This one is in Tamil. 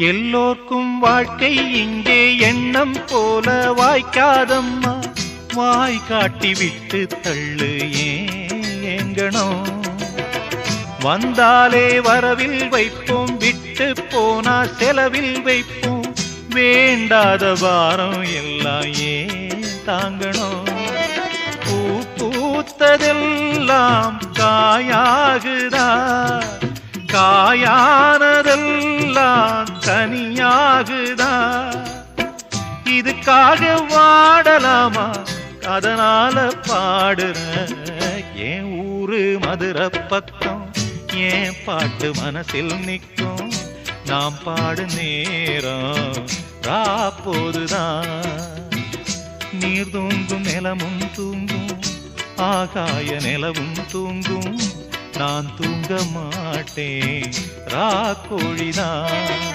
எல்லோர்க்கும் வாழ்க்கை இங்கே எண்ணம் போல வாய்க்காதம்மா. வாய் காட்டி விட்டு தள்ளு ஏங்கணும். வந்தாலே வரவில் வைப்போம், விட்டு போனா செலவில் வைப்போம். வேண்டாத பாரம் எல்லாம் ஏன் தாங்கணும். பூ பூத்ததெல்லாம் காயாகுதா, காயானதெல்லாம் கனியாகுதா. இதுக்காக வாடலாமா, அதனால பாடுற. என் ஊரு மதுரை பக்கம், என் பாட்டு மனசில் நிற்கும். நாம் பாடு நேரம் ராப்போதுதான். நீர் தூங்கும் நிலமும் தூங்கும், ஆகாய நிலவும் தூங்கும். நான் தூங்க மாட்டேன் ராக்கோழிதான்.